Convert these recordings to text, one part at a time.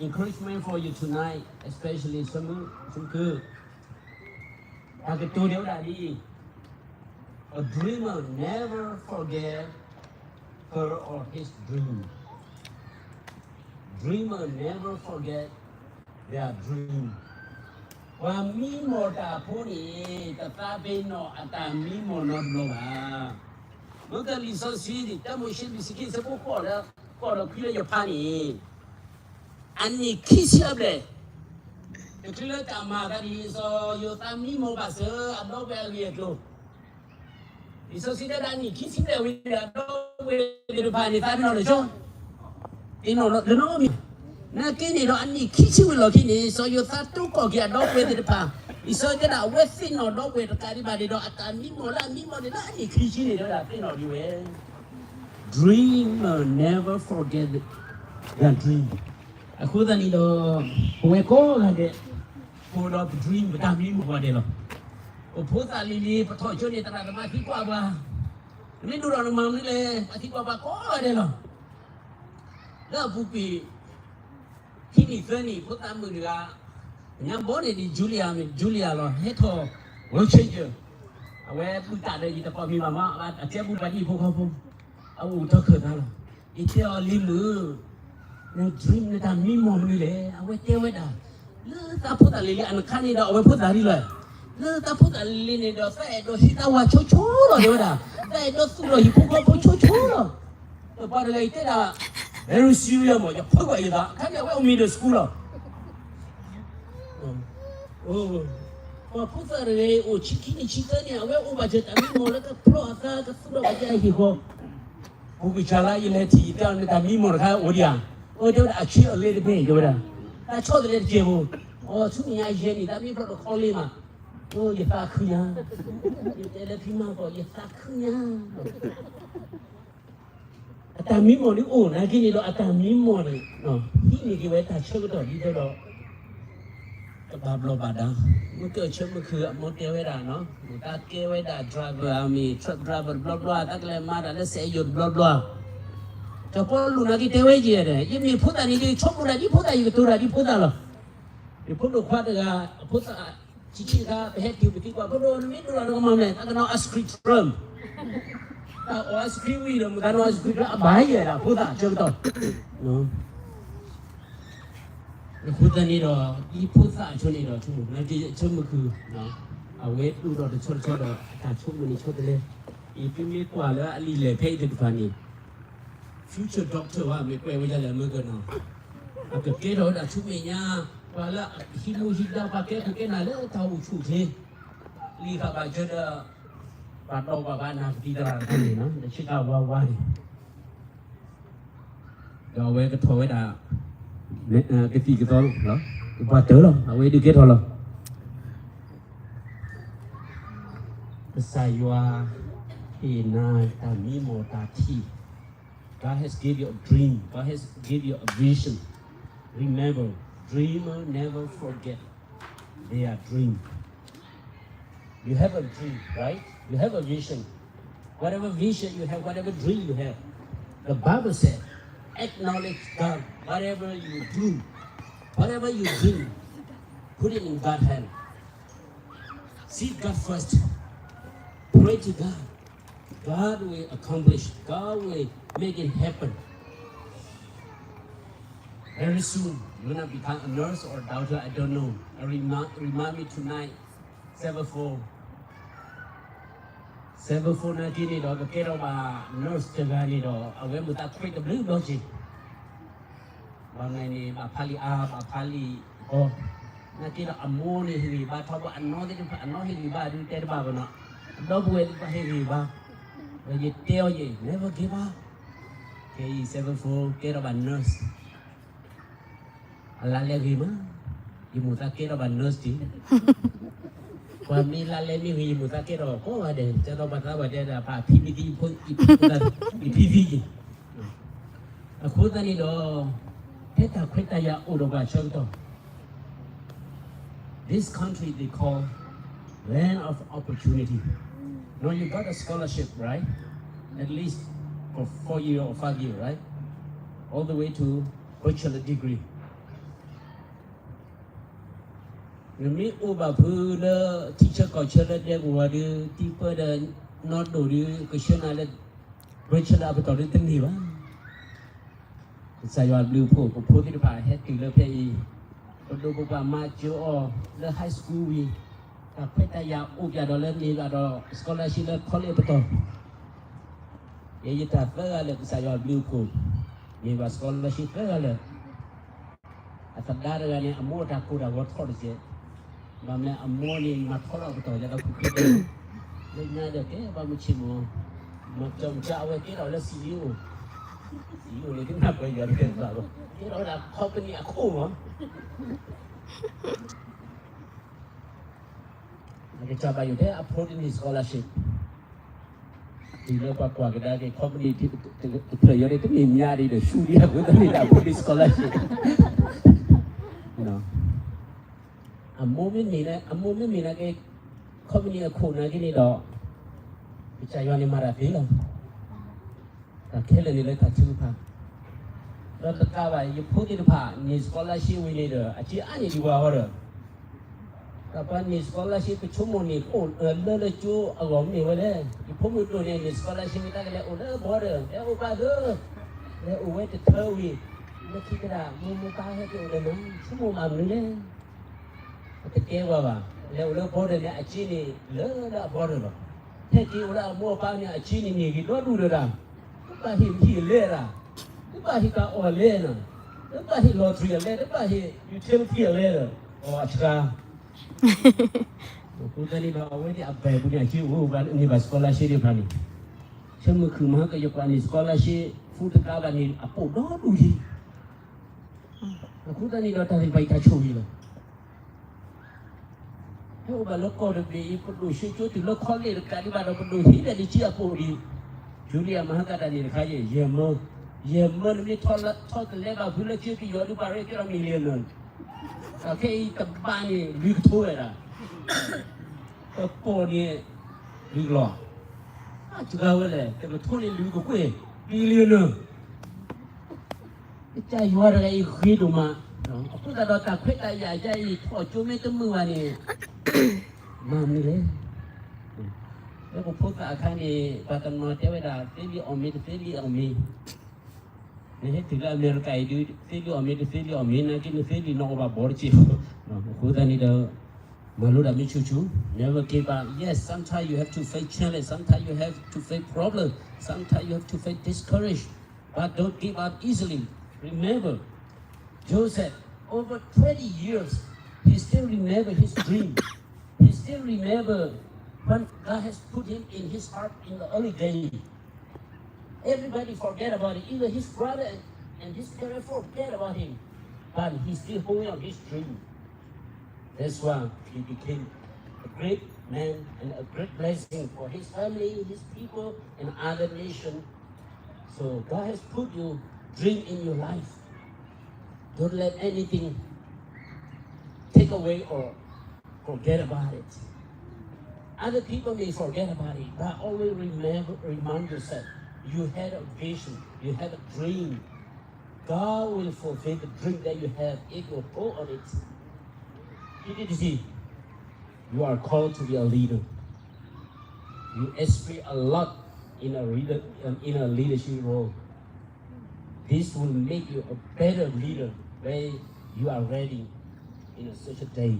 encouragement for you tonight, especially some good. A dreamer never forget her or his dream. Dreamer never forget their dream. ความมีโมตาผู้นี้แต่ตาเป็นโนอัตามีโมนอบโลบาเมื่อกี้ลิซซีดิแต่ไม่ใช่ลิสกินสกุลก่อนแล้วพี่เลยจะพานี่อันนี้คิดเชื่อเลยแต่พี่เลยจะมากันลิซอยู่ตามมีโมบาเซอร์อันนั้นเป็นเรียกลูกลิซซีได้ด้านนี้คิดเชื่อเลยวิลาโดเวเดอร์พานี่ตาเป็นอะไรจ้ะที่โน่เรื่องนี้那今年咯，安尼起起为了今年，所以他都搞起来到位的pa，你说这那位新咯到位的家里把的咯，啊，但咪莫的那安尼起起的啦，对咯的喂。Dreamer never forget their dream。啊，可能你咯，会讲那个，我咯 dream 不但咪莫的咯，我菩萨里不讨就你当然嘛听过吧，你ดูเรามานี่เลยมา听过吧，讲的咯，那不比。ที่นี่เพื่อนนี่พูดตามมือดีละยังบอกเลยดิจูเลียหรอให้ทอวันเช้าเจอเอาไว้พูดตัดเลยแต่พอมีมาว่าอาจจะพูดไปที่พวกเขาพูดเอาอุตส่าห์เกิดอะไรอีเที่ยวลิมือเนี่ยดรีมเนี่ยทำมีมอมนี่เลยเอาไว้เที่ยวไว้ด่าเลิกตาพูดอะไรเลยอันขั้นนี้เราเอาไว้พูดอะไรเลยเลิกตาพูดอะไรเนี่ยเดี๋ยวแต่เดี๋ยวที่ตาว่าโชว์หรอเดี๋ยวด่าแต่เดี๋ยวสุดเลยพวกเขาพูดโชว์หรอแต่พอเลยเที่ยวด่าVery serious 嘛，要破过一打，看见我们的 school 了。我不知道嘞，我去年，我把这咱们摸那个 pro 个书了，我家以后，我给查了一来提到那个密码看我讲，我就打去了那个边，对不对？他抄的那个节目，我去年以前你咱们不是考虑嘛，我也发哭呀，有的听嘛说也发哭呀。อาตามิโมนี่โอ้นะที่นี่เราอาตามิโมนี่เนาะที่นี่ที่ไว้ตาเชื่อก็ต่อที่เดียวเราบาบโลบาดาเมื่อเกิดเชื่อเมื่อคือโมเตไว้ด่าเนาะตาเกไว้ด่า driver มีทรัค driver บลาตาเกลมาด่าแล้วเสียหยุดบลาจะพอลูนาที่เทไว้เจี๋ยเนี่ยยังมีพูดอะไรที่ชอบพูดอะไรที่พูดอะไรอยู่ตัวอะไรที่พูดอะไรหรอที่พูดลูกควาดก็พูดชิๆก็ไปเฮ็ดอยู่ไปที่กว่าพูดโดนไม่ดูเราก็มาเนี่ยตาก็น้องอัสคริทรัม我是可以的，但我是可以买嘢啦，好大，知不道？喏，好大呢咯，一菩萨出呢咯，出，那这这么去，喏，啊，我ดู到的出的，但出么呢出的嘞，一边没挂了，里来配的地方呢，future doctor ว่าไม่ไปว่าจะเลยเมื่อกันเนาะเอาเกิดเราได้ชุบเมียว่าละฮิมูฮิดาปากแก่คือแก่ไหนแล้วเท่าชุบเทลีข้าไปเจอปาโตปาบ้านนาที่ตลาดคนนี้เนาะเดี๋ยวชิคาวาวาดิเดี๋ยวเอาไว้ก็โทรไว้ด่าเนี่ยcái gì cái đóเหรอว่าเจอหรอเอาไว้ดูเกตหรอภาษายวาที่นาตามีโมตาที่ God has give you a dream God has give you a vision remember dreamer never forget their dream you have a dream right You have a vision. Whatever vision you have, whatever dream you have, the Bible said, acknowledge God. Whatever you do, whatever you dream, put it in God's hand. Seek God first. Pray to God. God will accomplish. God will make it happen. Very soon, you're gonna become a nurse or a doctor. I don't know. Remind me tonight, 7-4นาทีนี่เราก็เกเรามา nurse จังไงนี่เราเอาไว้มือตาคุยกับลืมเราสิบางไงนี่มาพาลีอามาพาลีโอ้นาทีเราอโมนี่ฮิริบาทว่าอันโนที่จะอันโนฮิริบาดูเตอร์บาบนะเราบุเอลิบาฮิริบาเราเยเตียวเย่ never give up เค7-4เกเรามา nurse อะไรเรียกมั้ยยี่มือตาเกเรามา nurse จีความมีลาเลมีหิมุตะเกโรก็ว่าเด่นจะต้องมาทำว่าเด่นป่าพี่มีกี่คนอีพี่พี่คุณตานี่ดอเทตาคริตายาอุดมการชนโต This country they call land of opportunity. Now you got a scholarship, right? At least for 4 years or 5 years, right? All the way to bachelor degree. mình u bà phư lơ teacher có chơi lơ đẹp của đứa teacher đờ not đủ đứa cái chuyện này là với chuyện là phải tỏ đến tinh hiểu á Sài Gòn lưu phổ của phổ thì phải hết từ lớp thầy còn đồ của bà mà chưa ở lớp high school vì các phải tay giáo u giờ đó lên đi là đó scholarship lớp college bắt đầu vậy ta phải là Sài Gòn lưu phổ vì bà scholarship phải là thật ra là này mua ra cô đã có thôi chứ mà mẹ mua đi mà thôi là bắt đầu giờ đâu cũng biết nên nhà được cái bà mới chịu mà chồng cháu cái đó là CEO CEO này cái nào bây giờ cái đó cái đó là company khổ mà cái cho bàอยู่thế approach in his scholarship thì nó qua cái đó cái company thì thời gian đấy tôi nhìn nhà đi để su đi học cái đó là approach in scholarship mua mấy mình là cái company khổ này cái này đó cái trái hoa này mà ra phí lắm cái kia là này lấy cả chữ pa rồi tất cả vậy you put it pa ni scholarship we need chỉ anh đi qua rồi các bạn ni scholarship cái chung một ni ổn lỡ chú ở gồm ni vậy đấy you put một đôi ni scholarship người ta cái này ổn lỡ bỏ rồi để ổn ba đứa để ổn với thơ vì nó chỉ cái là mua ba hết rồi đấy nó chung một mầm nữa đấy cái kia vào để ổn lỡ bỏ rồi này chỉ ni lỡ đã bỏ rồi thế thì ổn là mua ba này chỉ ni cái đó đủ rồi đó bà hi lê ra bà hi cả ở lê nè bà hi lottery lê bà hi utility lê rồi achka cô ta đi vào với thì abbe bu nhà chiu u ban ni ba scholarship đi phani xem mà khử mà cái dục ni scholarship phụ tất cả ban ni apo đó đủ gì cô ta đi đó ta thì bay ta chui rồi thế bà lúc coi được đi có đủ suy cho từ lúc khó lên được cái đi bà đâu có đủ gì để đi chia apo đi Julia mahakata ni kaya yemo ni thot lega phule chi ki yodu pare ki million non okay tabani lu thue ra ko po ni lu lo a chuga wele ke lo thone lu ko kwe million non cha yo ra ai khi du ma ko ta do ta khwe ta ya ja i tho chu me tu mu wa ni ma mi leแล้วก็พูดกับอาคารนี้ปาตันมาเทวดาเฟลีออมีเฟลีออมีนี่ให้ถึงอเมริกาดูเฟลีออมีเฟลีออมีนะกินเฟลีนอกว่าบอร์จิพูดอันนี้เด้อมารู้ได้ไม่ชู never give up yes sometimes you have to face challenge sometimes you have to face problem sometimes you have to face discourage but don't give up easily remember Joseph over 20 years he still remember his dream he still remember when God has put him in his heart in the early days. Everybody forget about it. Even his brother and his parents forget about him. But he still holding on his dream. That's why he became a great man and a great blessing for his family, his people, and other nations. So God has put your dream in your life. Don't let anything take away or forget about it. Other people may forget about it, but always remind yourself, you had a vision, you had a dream. God will fulfill the dream that you have if you go on it. You need to see, you are called to be a leader. You aspire a lot in a leadership role. This will make you a better leader when you are ready in such a day.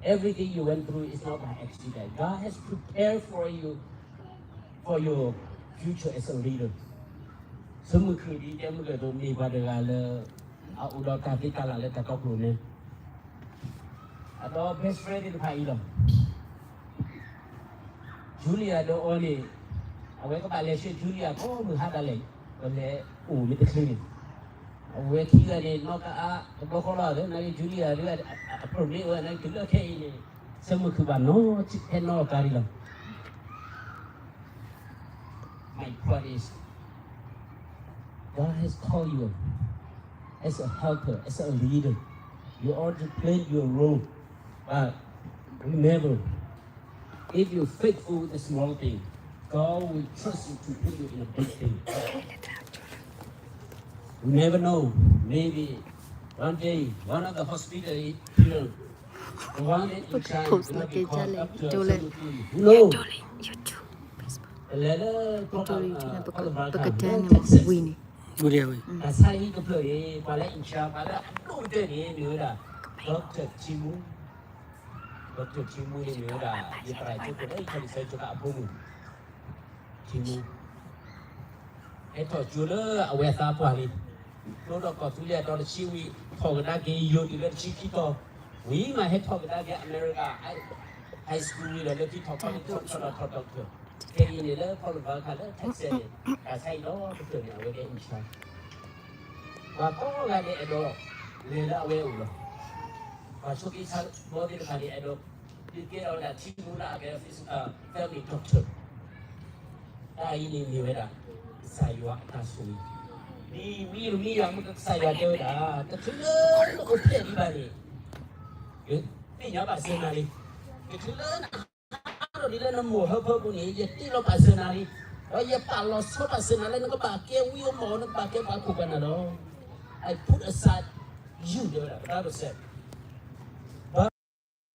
Everything you went through is not by accident. God has prepared for you for your future as a leader. Sớm mưa khơi đi cho người tôi mi qua được là ở đó cà phê cà là lên cả cốc luôn nè. Ở đó best friend đi phải đâu. Julia đó ơi, ở đây các bạn lấy Julia có 12 đà lệ, còn lẽ mới được khơi. Ở khi là này nó cả có khó lo đấy, này Julia đấy problem ở này cứ là cái này, sớm mưa khơi bạn nó chỉ hết nó cả đi đâu. My point is, God has called you as a helper, as a leader. You ought to play your role. But remember, if you're faithful with the small thing, God will trust you to put you in a big thing. You never know. Maybe one day, one of the hospital here, one in China post will là be cái cha called lên up to chỗ lên no YouTube Facebook later chỗ lên thì là bậc bậc cái cha no này mà Texas quỳ này Chú đeo ấy. cả sai cái plei qua lại China qua lại đủ tên này nữa là Doctor Chimu Doctor Chimu này nữa là đi phải chỗ cái đấy phải xây cho cả bung Chimu cái thọ chúa đó ở ngoài ta qua đi lúc đó có thứ gì đó là chiêu thọ cái đó cái yêu thì là chiêu cái to vì mà hết thọ cái đó cái America high school là nó chỉ thọ cái thọ đó thọ doctor cái này là thọ là cái đó Texas cả sai đó cái trường nào cái Insta và có là cái đó lên là về rồi và số cái sao bố thì là cái đó cái đó là chiêu là cái family doctor đâyนี่มีไว้ด่ะใส่วะตาสุยนี่มีอย่างมันก็ใส่ได้เจอด่ะแต่ถึงเลยมันก็เท่ดีบ้านี่เฮ้ยนี่อย่าบาเซนาลีแต่ถึงเลยนะเราดีเลยนะหมูเพิ่มพวกนี้อย่าตีเราบาเซนาลีเราอย่าปาเราชอบบาเซนาลีนั่นก็บาเกวิวหมอนั่นบาเกบาคุกันนะเนาะ I put aside you เดี๋ยวด่ะได้ก็เสร็จ